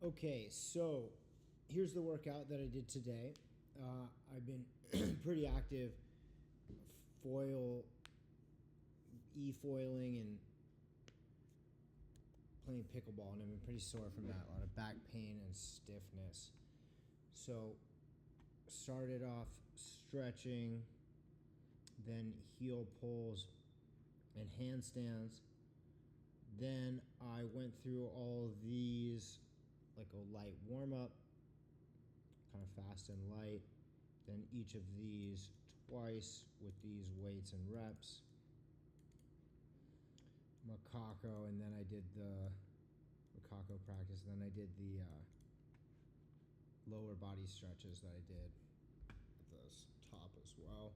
Okay, so here's the workout that I did today. I've been pretty active e-foiling and playing pickleball, and I've been pretty sore from that. A lot of back pain and stiffness. So started off stretching, then heel pulls and handstands. Then I went through all of these like a light warm-up, kind of fast and light. Then each of these twice with these weights and reps. Macaco, and then I did the Macaco practice, and then I did the lower body stretches that I did at the top as well.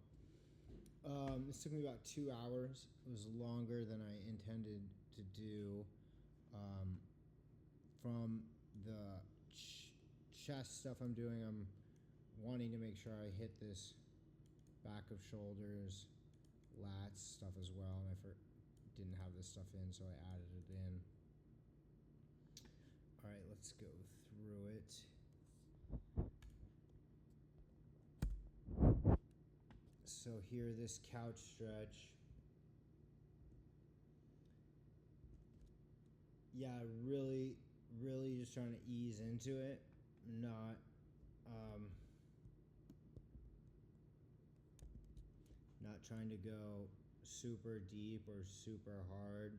This took me about 2 hours. It was longer than I intended to do. From the chest stuff I'm doing, I'm wanting to make sure I hit this back of shoulders, lats stuff as well, and I didn't have this stuff in, so I added it in. All right, let's go through it. So here, this couch stretch. Yeah, really just trying to ease into it, not trying to go super deep or super hard.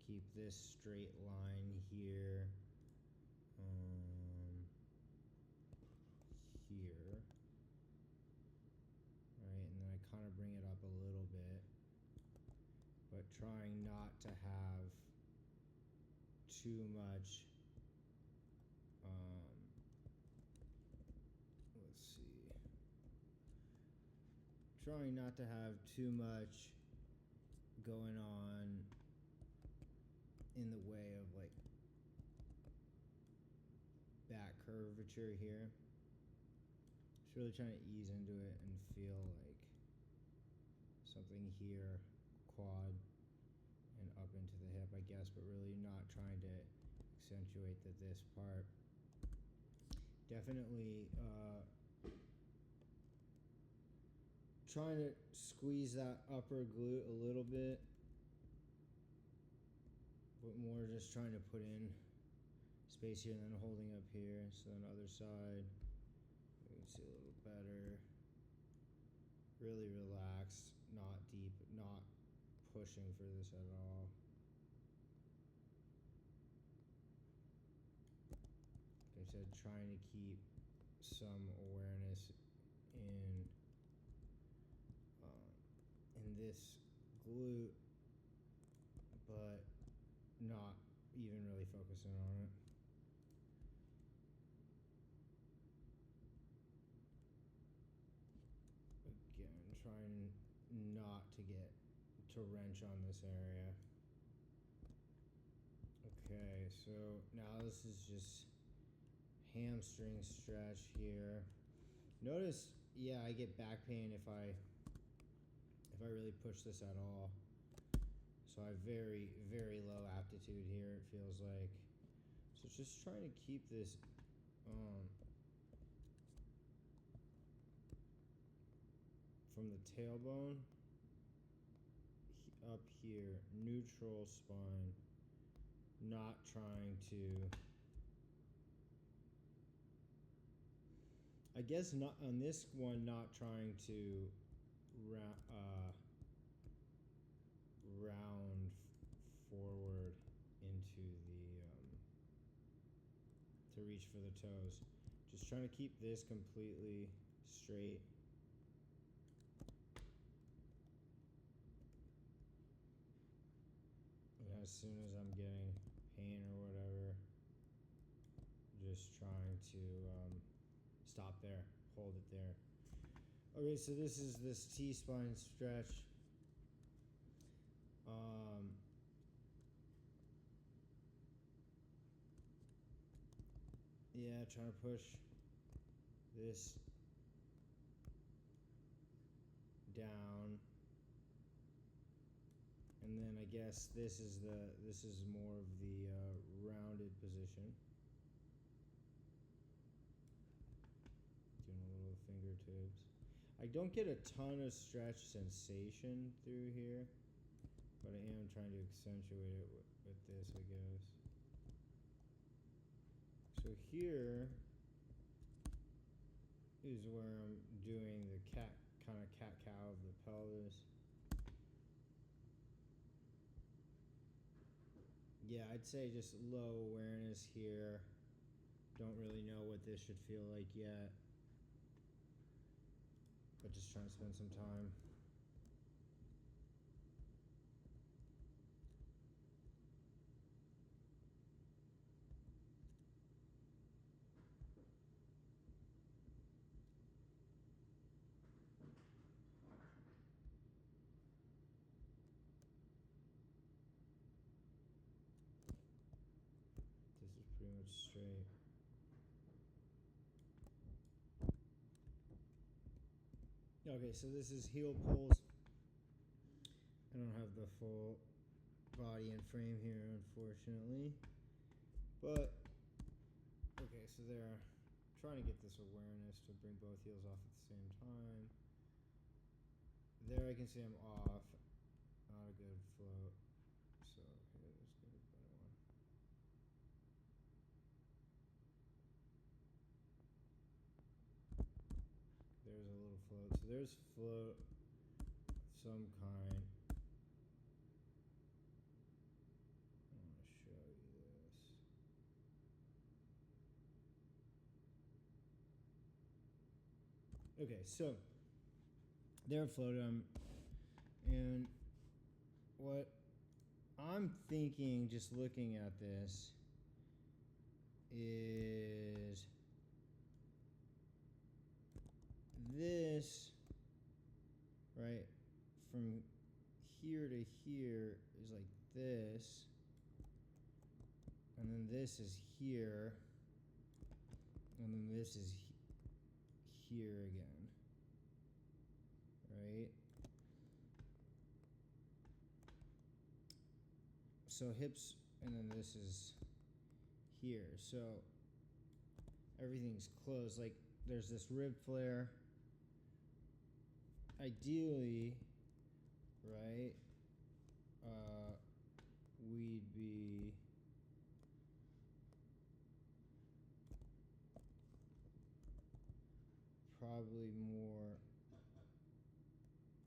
Keep this straight line here, here. All right, and then I kind of bring it up a little bit, but trying not to have too much, let's see, trying not to have too much going on in the way of like back curvature here. Just really trying to ease into it and feel like something here, quad and up into the hip, I guess, but really not trying to accentuate this part. Definitely trying to squeeze that upper glute a little bit, but more just trying to put in space here and then holding up here. So then other side, you can see a little better. Really relaxed, not deep, not pushing for this at all. Like I said, trying to keep some awareness in this glute, but not even really focusing on it. Again, trying not to wrench on this area. Okay, so now this is just hamstring stretch here. Notice, yeah, I get back pain if I really push this at all. So I have very low aptitude here, it feels like. So just trying to keep this from the tailbone up here, neutral spine, not trying to, I guess not on this one, not trying to round forward into the to reach for the toes. Just trying to keep this completely straight. And as soon as I'm getting pain or whatever, just trying to stop there, hold it there. Okay, so this is this T-spine stretch. Yeah, trying to push this down, and then I guess this is more of the rounded position. fingertips. I don't get a ton of stretch sensation through here, but I am trying to accentuate it with this, I guess. So here is where I'm doing the kind of cat-cow of the pelvis. Yeah, I'd say just low awareness here. Don't really know what this should feel like yet, but just trying to spend some time. This is pretty much straight. Okay, so this is heel pulls. I don't have the full body and frame here, unfortunately. But, okay, so they're trying to get this awareness to bring both heels off at the same time. There I can see I'm off. Not a good float. So, okay, let's get a better one. There's a little float. So there's float of some kind. I want to show you this. Okay, so they're floated. And what I'm thinking, just looking at this, is this, right, from here to here is like this, and then this is here, and then this is here again, right? So hips, and then this is here. So everything's closed. Like there's this rib flare. Ideally, right, we'd be probably more,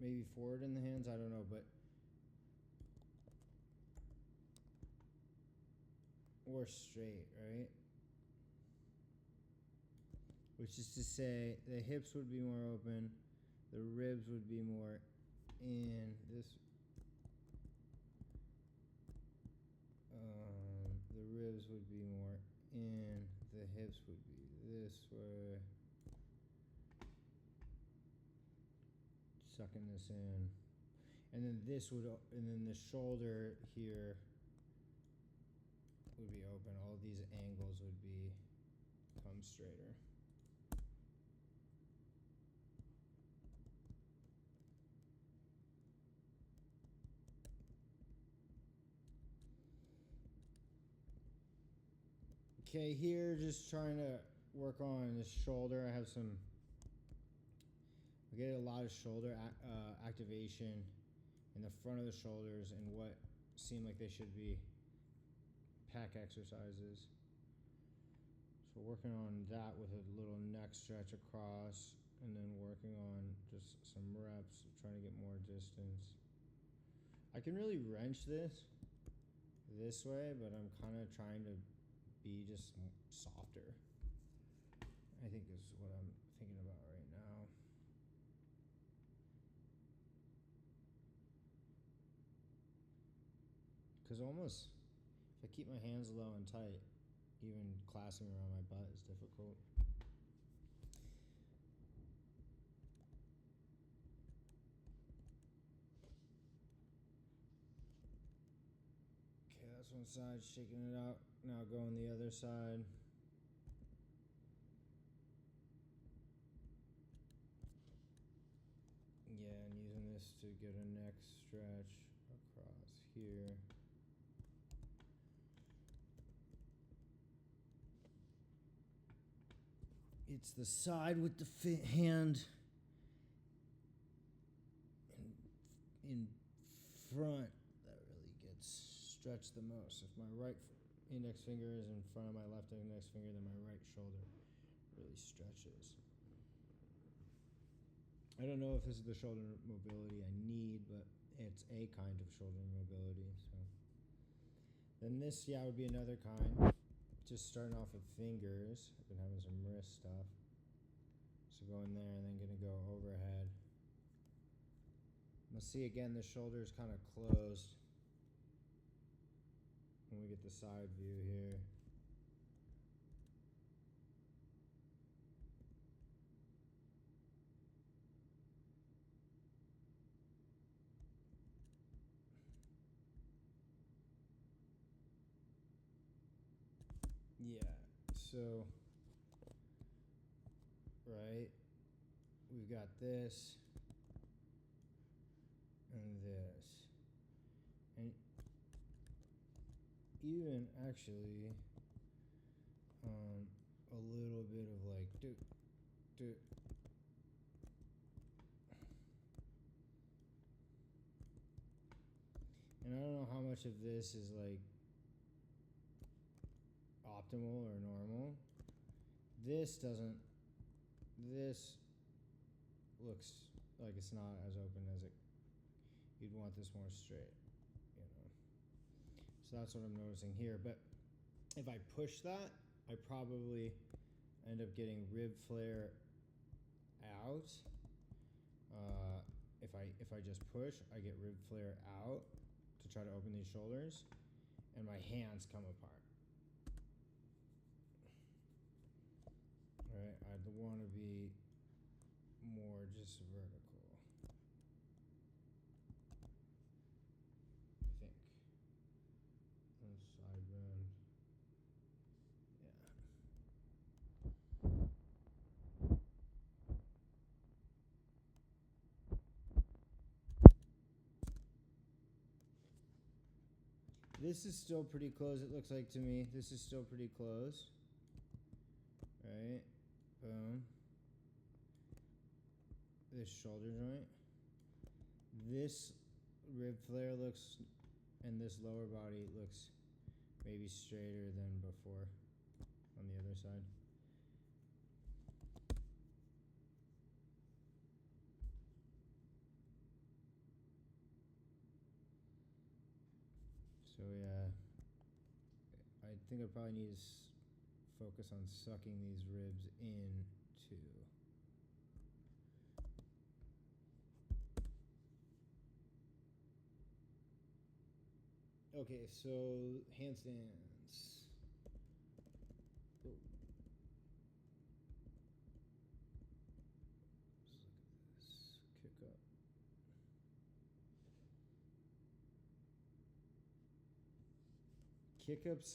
maybe forward in the hands, I don't know, but or straight, right? Which is to say the hips would be more open, the ribs would be more in this, the ribs would be more in, the hips would be this way, sucking this in, and then this would, and then the shoulder here would be open. All these angles would come straighter. Okay, here just trying to work on this shoulder. I get a lot of shoulder activation in the front of the shoulders and what seem like they should be pack exercises. So working on that with a little neck stretch across, and then working on just some reps, trying to get more distance. I can really wrench this way, but I'm kind of trying to be just softer, I think is what I'm thinking about right now. Because almost, if I keep my hands low and tight, even clasping around my butt is difficult. Okay, that's one side, shaking it out. Now going the other side. Yeah, and using this to get a neck stretch across here. it's the side with the hand in front that really gets stretched the most. If my right index finger is in front of my left index finger, then my right shoulder really stretches. I don't know if this is the shoulder mobility I need, but it's a kind of shoulder mobility. So then this, would be another kind. Just starting off with fingers. I've been having some wrist stuff. So go in there and then gonna go overhead. We'll see again, the shoulder is kind of closed when we get the side view here. Yeah, so, right, we've got this and this, and even actually a little bit of like do. And I don't know how much of this is like optimal or normal. This looks like it's not as open as it. You'd want this more straight, you know. So that's what I'm noticing here. But if I push that, I probably end up getting rib flare out. If I just push, I get rib flare out to try to open these shoulders, and my hands come apart. Right, I'd want to be more just vertical, I think. And side bend. This is still pretty close, it looks like to me. This is still pretty close. Right? Boom. This shoulder joint. This rib flare looks, and this lower body looks maybe straighter than before on the other side. So yeah, I think I probably need to focus on sucking these ribs in too. Okay, so handstands. Oh. Let's look at this. Kick up. Kick-ups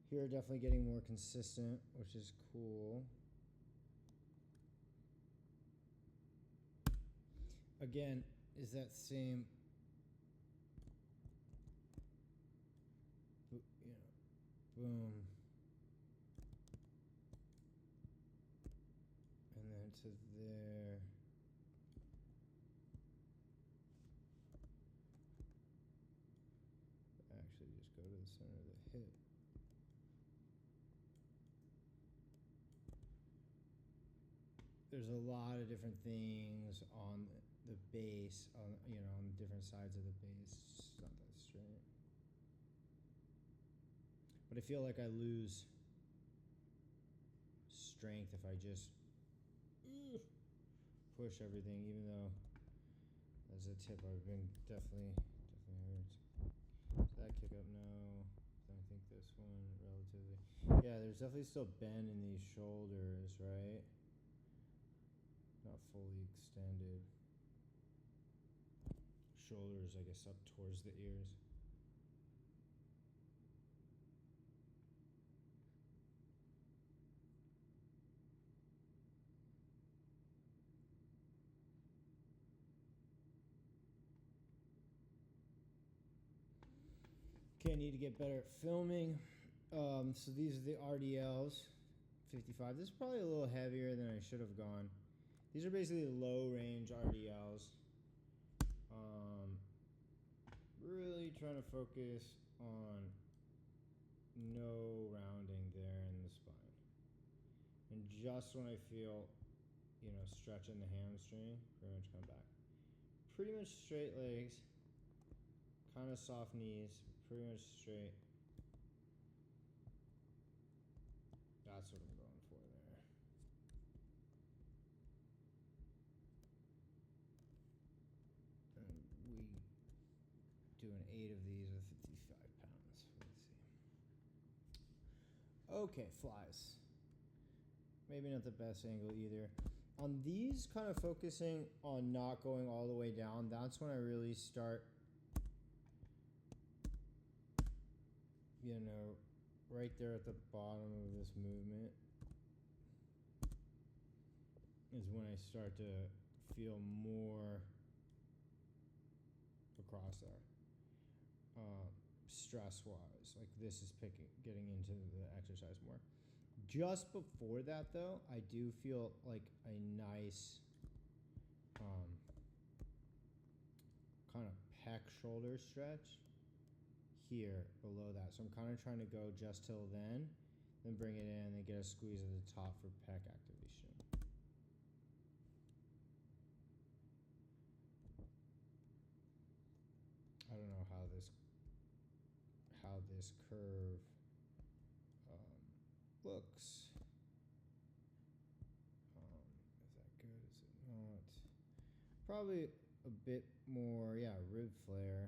here are definitely getting more consistent, which is cool. Again, is that same, you know, boom, and then to there. Actually, just go to the center of the hip. There's a lot of different things on the base, on different sides of the base. It's just not that straight. But I feel like I lose strength if I just push everything, even though as a tip I've been definitely hurt. So that kick up, no. I think this one relatively. Yeah, there's definitely still bend in these shoulders, right? Not fully extended. Shoulders, I guess, up towards the ears. Okay, I need to get better at filming. So these are the RDLs 55. This is probably a little heavier than I should have gone. These are basically low range RDLs. Really trying to focus on no rounding there in the spine. And just when I feel, you know, stretching the hamstring, pretty much come back. Pretty much straight legs, kind of soft knees, pretty much straight. That's what I'm going for there. And we doing 8 of these with 55 pounds. Let's see. Okay, flies. Maybe not the best angle either. On these, kind of focusing on not going all the way down, that's when I really start, you know, right there at the bottom of this movement is when I start to feel more across there. Stress-wise, like this is getting into the exercise more. Just before that, though, I do feel like a nice kind of pec shoulder stretch here below that. So I'm kind of trying to go just till then bring it in, and then get a squeeze at the top for pec activation. I don't know how this curve looks. Is that good? Is it not? Probably a bit more, yeah, rib flare.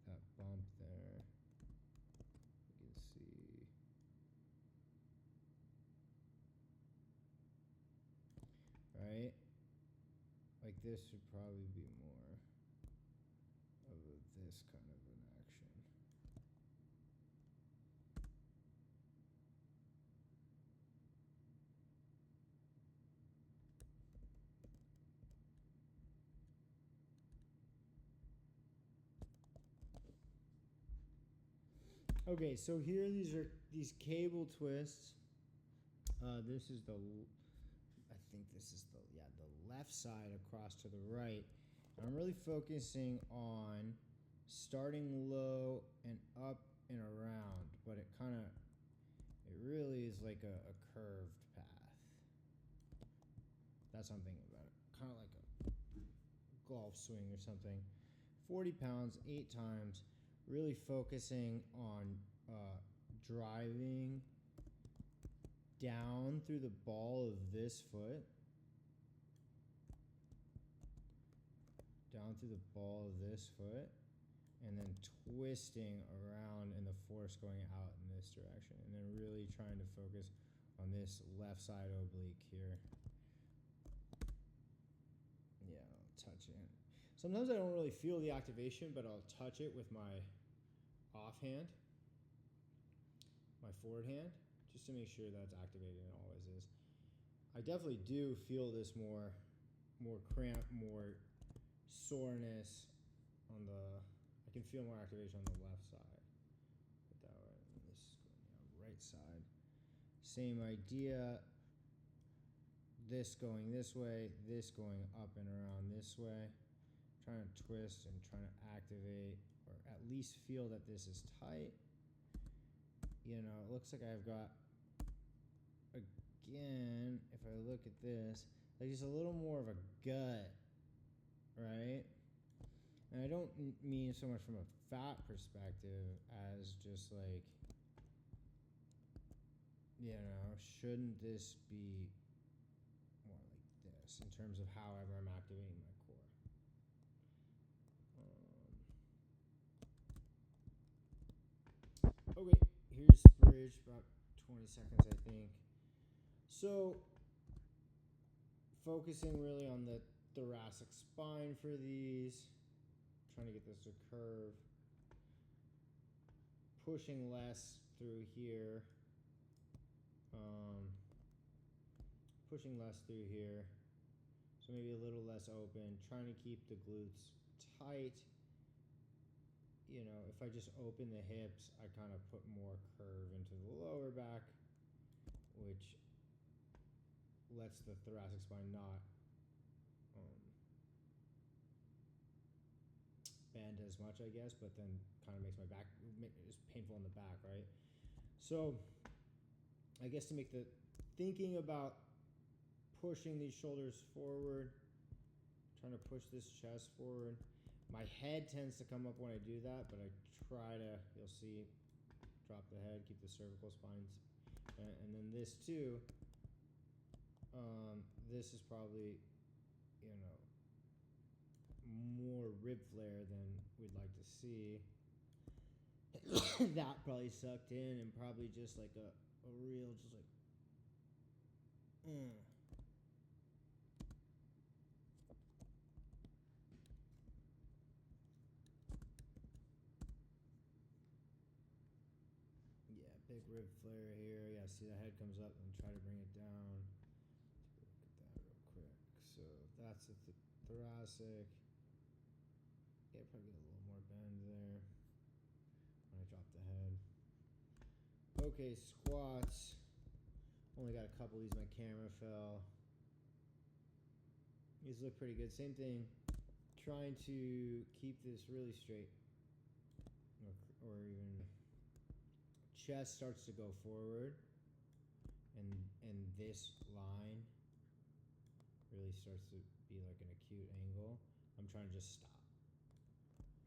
That bump there. You can see. Right? Like this should probably be more of this kind of an action. Okay, so here these cable twists. This is I think this is the left side across to the right. And I'm really focusing on starting low and up and around, but it really is like a curved path. That's what I'm thinking about it. Kind of like a golf swing or something. 40 pounds, 8 times. Really focusing on driving down through the ball of this foot. Down through the ball of this foot. And then twisting around and the force going out in this direction. And then really trying to focus on this left side oblique here. Yeah, I'll touch it. Sometimes I don't really feel the activation, but I'll touch it with my offhand, my forward hand, just to make sure that's activated, and it always is. I definitely do feel this more cramp, more soreness on I can feel more activation on the left side. Put that way. And this is going right side. Same idea. This going this way, this going up and around this way. Trying to twist and trying to activate, or at least feel that this is tight. You know, it looks like I've got, again, if I look at this, like just a little more of a gut, right? And I don't mean so much from a fat perspective as just like, you know, shouldn't this be more like this in terms of however I'm activating my core? Okay, here's bridge, about 20 seconds, I think. So, focusing really on the thoracic spine for these, trying to get this to curve, pushing less through here, so maybe a little less open, trying to keep the glutes tight you know, if I just open the hips, I kind of put more curve into the lower back, which lets the thoracic spine not bend as much, I guess, but then kind of makes my back is painful in the back, right? So I guess to make the thinking about pushing these shoulders forward, trying to push this chest forward. My head tends to come up when I do that, but I try to, you'll see, drop the head, keep the cervical spines. And then this too, this is probably, you know, more rib flare than we'd like to see. That probably sucked in, and probably just like a real, just like, yeah, big rib flare here. Yeah, see the head comes up and try to bring it down. Take a look at that real quick. So that's the thoracic. Yeah, probably get a little more bend there when I drop the head. Okay, squats. Only got a couple of these. My camera fell. These look pretty good. Same thing. Trying to keep this really straight, or even chest starts to go forward, and this line really starts to be like an acute angle. I'm trying to just stop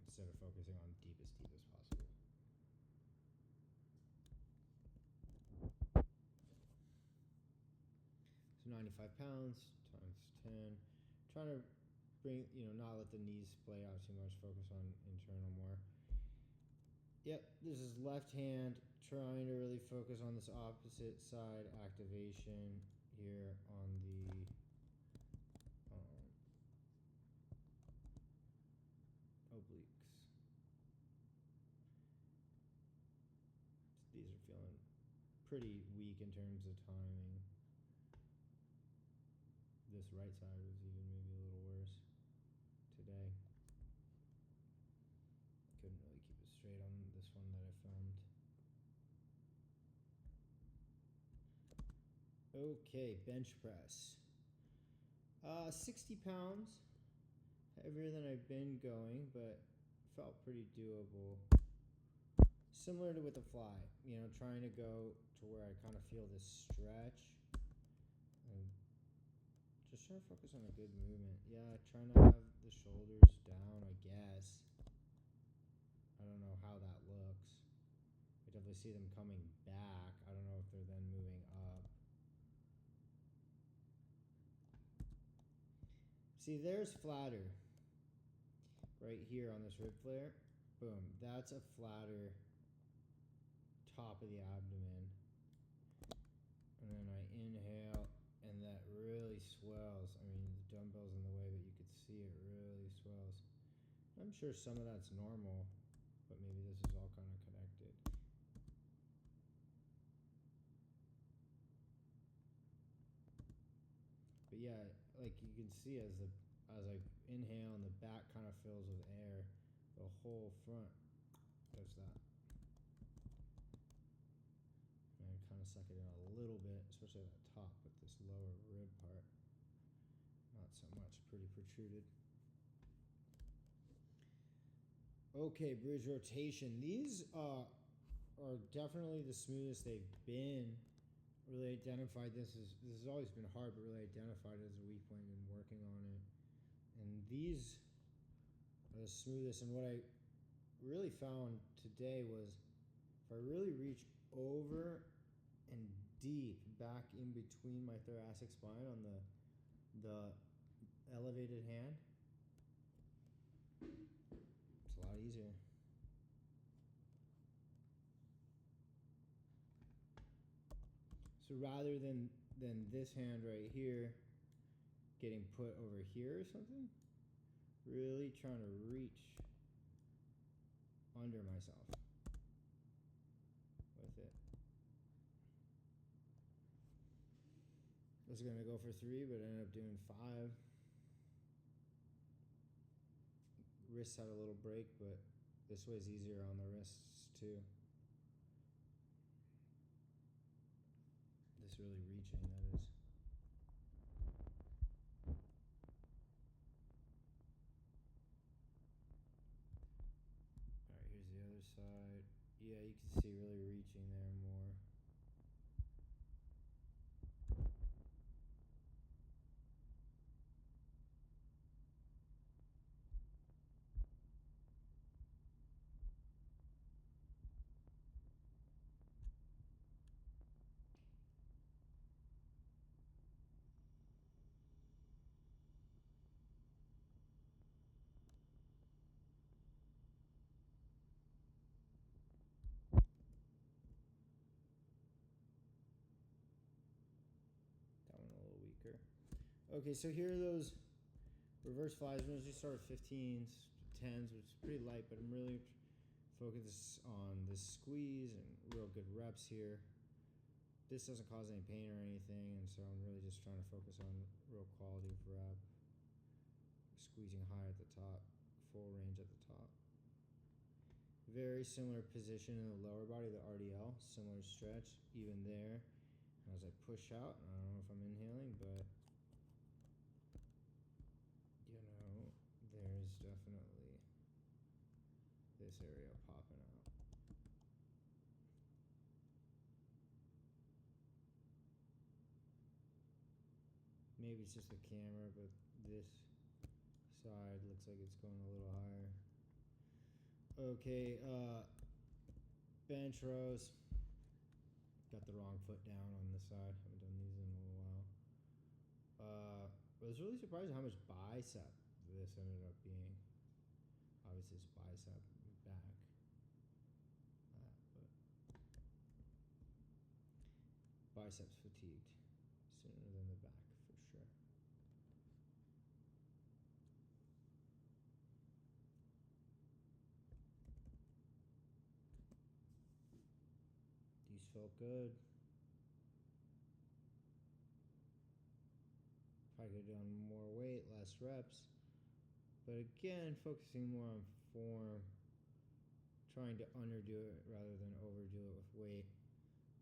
instead of focusing on deep as possible. So 95 pounds times 10. Trying to bring, you know, not let the knees play out too much, focus on internal more. Yep, this is left hand, trying to really focus on this opposite side activation here on the obliques. These are feeling pretty weak in terms of timing. This right side was even maybe a little worse today. Couldn't really keep it straight on this one that I filmed. Okay, bench press. 60 pounds. Heavier than I've been going, but felt pretty doable. Similar to with the fly, you know, trying to go to where I kind of feel this stretch. And just trying to focus on a good movement. Yeah, trying to have the shoulders down, I guess. I don't know how that looks. I definitely see them coming back. I don't know if they're then moving up. See, there's flatter. Right here on this rib flare. Boom. That's a flatter top of the abdomen. And then I inhale, and that really swells. I mean, the dumbbell's in the way, but you could see it really swells. I'm sure some of that's normal, but maybe this is all kind of connected. But yeah, like you can see as I inhale and the back kind of fills with air, the whole front does that. And I kind of suck it in a little bit, especially at the top, but this lower rib part, not so much, pretty protruded. Okay, bridge rotation. These are definitely the smoothest they've been. Really identified this has always been hard, but really identified it as a weak point and working on it. And these are the smoothest. And what I really found today was if I really reach over and deep back in between my thoracic spine on the elevated hand, it's a lot easier. So rather than this hand right here getting put over here or something, really trying to reach under myself with it. I was going to go for 3, but I ended up doing 5. Wrists had a little break, but This way is easier on the wrists too. This really reaching, that is. Alright, here's the other side. Yeah, you can see really reaching there more. That one a little weaker. Okay, so here are those reverse flies. We usually start with 15s, 10s, which is pretty light, but I'm really focused on this squeeze and real good reps here. This doesn't cause any pain or anything, and so I'm really just trying to focus on real quality of rep. Squeezing high at the top, full range at the top. Very similar position in the lower body, the RDL, similar stretch, even there. As I push out, I don't know if I'm inhaling, but you know, there's definitely this area popping out. Maybe it's just the camera, but this side looks like it's going a little higher. Okay, bench rows. Got the wrong foot down on this side. Haven't done these in a little while. I was really surprised at how much bicep this ended up being. Obviously, it's bicep back. But biceps fatigued sooner than the back for sure. These felt good. Probably could have done more weight, less reps. But again, focusing more on form, trying to underdo it rather than overdo it with weight.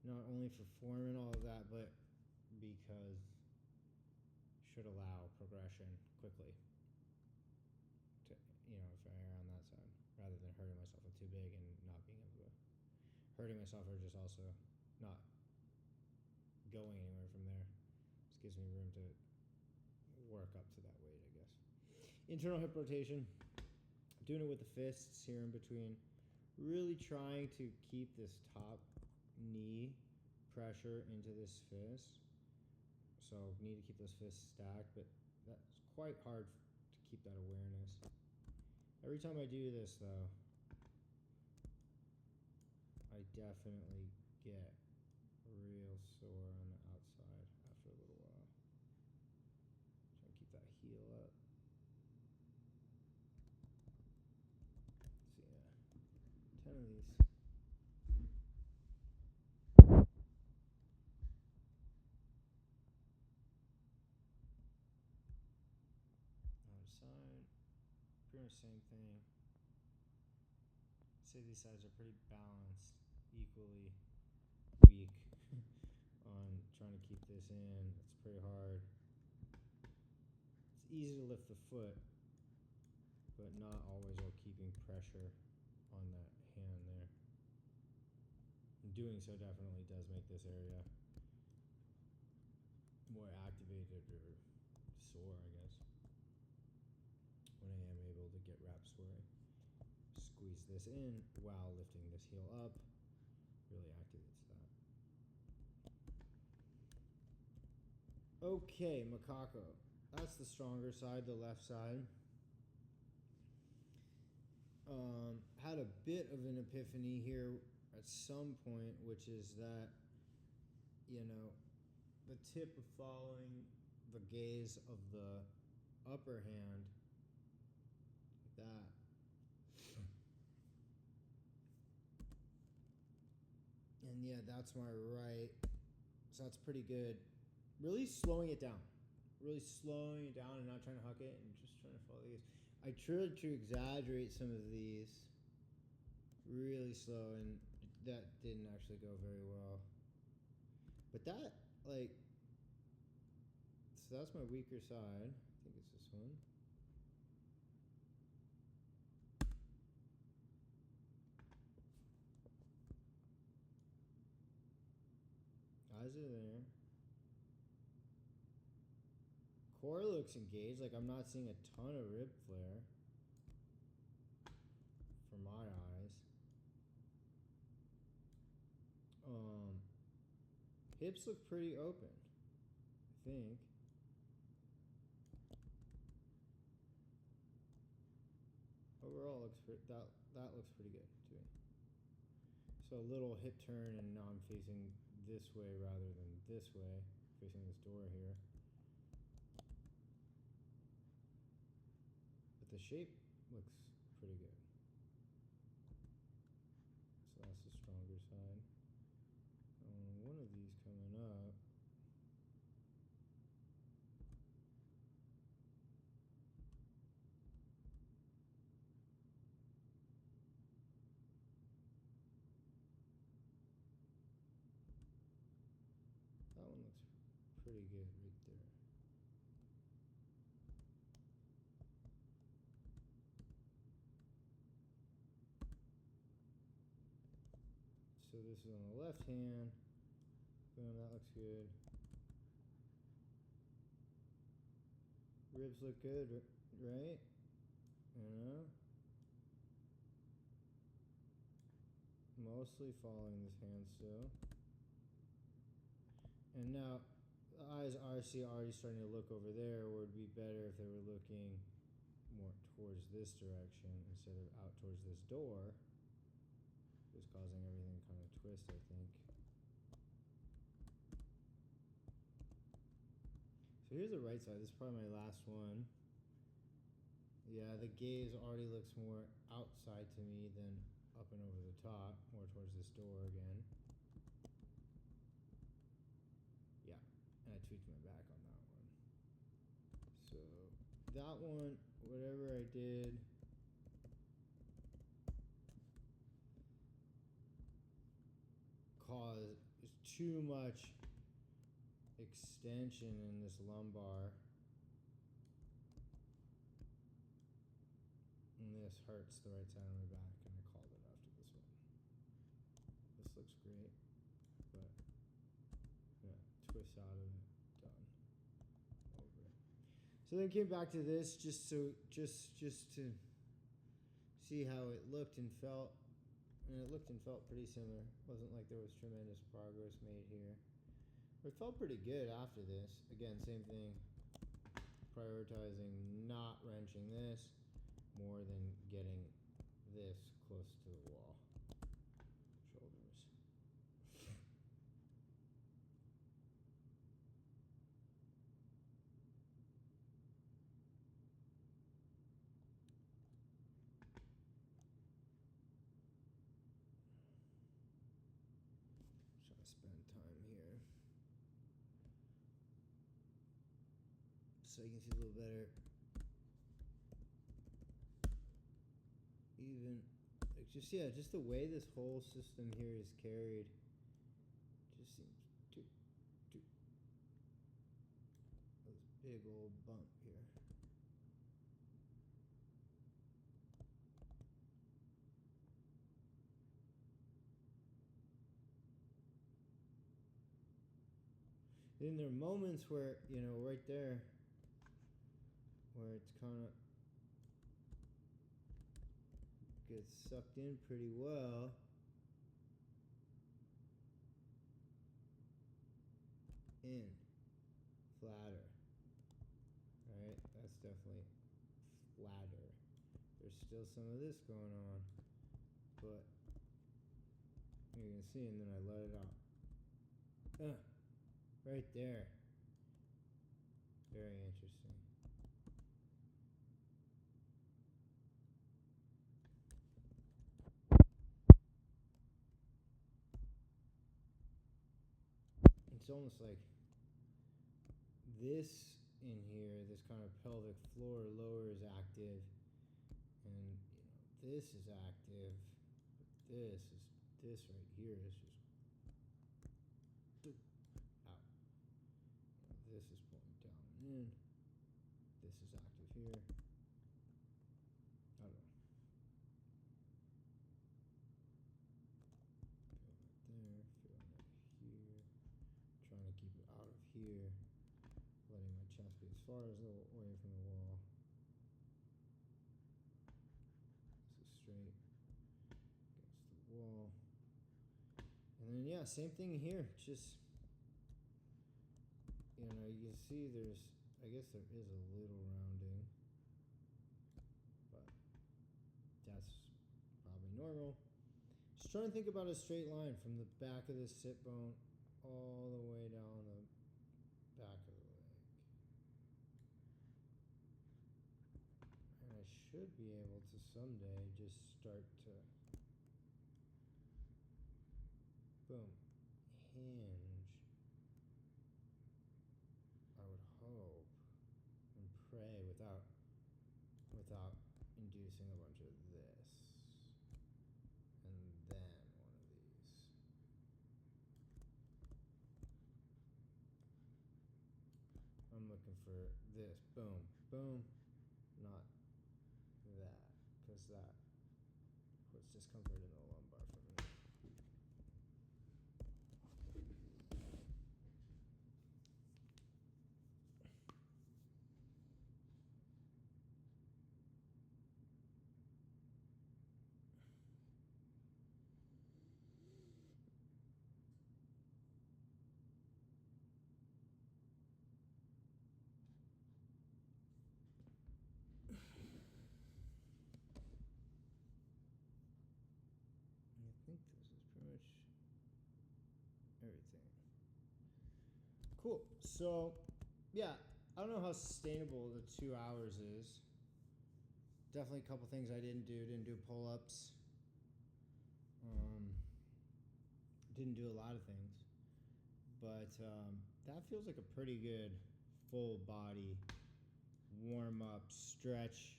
Not only for form and all of that, but because should allow progression quickly. To, if I err on that side, rather than hurting myself with too big and not being able to hurting myself, or just also not going anywhere from there. This gives me room to work up to that weight, I guess. Internal hip rotation, doing it with the fists here in between, really trying to keep this top knee pressure into this fist. So need to keep those fists stacked, but that's quite hard to keep that awareness. Every time I do this though, I definitely get real sore on the outside after a little while. Try to keep that heel up. So yeah, 10 of these. Other side, pretty much same thing. I'd say these sides are pretty balanced, equally weak on trying to keep this in. It's pretty hard. It's easy to lift the foot, but not always while keeping pressure on that hand there. And doing so definitely does make this area more activated or sore, I guess, when I am able to get reps where I squeeze this in while lifting this heel up. Really activates that. Okay, Macaco. That's the stronger side, the left side. Had a bit of an epiphany here at some point, which is that, the tip of following the gaze of the upper hand, like that. And yeah, that's my right. So that's pretty good. Really slowing it down. Really slowing it down and not trying to huck it and just trying to follow these. I tried to exaggerate some of these really slow, and that didn't actually go very well. But that, like, so that's my weaker side. I think it's this one. Eyes are there. Core looks engaged. Like, I'm not seeing a ton of rib flare for my eyes. Hips look pretty open, I think. Overall, looks that looks pretty good to me. So a little hip turn, and now I'm facing this way rather than this way, facing this door here. But the shape looks pretty good. So that's the stronger side. One of these coming up. That one looks pretty good right there. So this is on the left hand. Boom, that looks good. Ribs look good, right? Mostly following this hand still. And now the eyes are already starting to look over there, where it'd be better if they were looking more towards this direction instead of out towards this door. It was causing everything to kind of twist, I think. So here's the right side. This is probably my last one. Yeah, the gaze already looks more outside to me than up and over the top, more towards this door again. Yeah, and I tweaked my back on that one. So that one, whatever I did, caused too much extension in this lumbar. And this hurts the right side of my back, and I called it after this one. This looks great, but yeah, twist out of it, done, over it. So then came back to this just to see how it looked and felt, and it looked and felt pretty similar. Wasn't like there was tremendous progress made here. But it felt pretty good after this. Again, same thing. Prioritizing not wrenching this more than getting this close to the wall. Shoulders. Try to spend time here so you can see a little better. Even like just the way this whole system here is carried just seems too this big old bump here. Then there are moments where, right there, where it's kind of gets sucked in pretty well. In. Flatter. Alright, that's definitely flatter. There's still some of this going on, but you can see, and then I let it out. Right there. Very interesting. It's almost like this in here, this kind of pelvic floor lower is active, and this is active. this right here is just out. This is pulling down and in. This is active here. I don't know. Feeling it there, feeling it here. Trying to keep it out of here. Letting my chest be as far as away from the wall. This is straight against the wall. And then yeah, same thing here. Just, you know, you can see there's, I guess there is a little rounding, but that's probably normal. Just trying to think about a straight line from the back of the sit bone all the way down the back of the leg. And I should be able to someday just start to, boom, hinge, I would hope, and pray without inducing a bunch of this. And then one of these. I'm looking for this. Boom, boom, not that, because that puts discomfort in the lumbar for me. I think this is pretty much everything. Cool. So, yeah, I don't know how sustainable the 2 hours is. Definitely a couple things I didn't do. Didn't do pull-ups. Didn't do a lot of things. But that feels like a pretty good full body warm-up, stretch,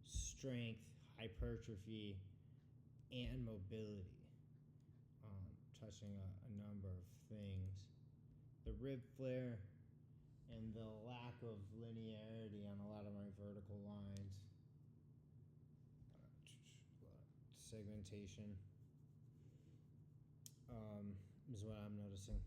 strength, hypertrophy, and mobility. Touching a number of things. The rib flare and the lack of linearity on a lot of my vertical lines. Segmentation is what I'm noticing.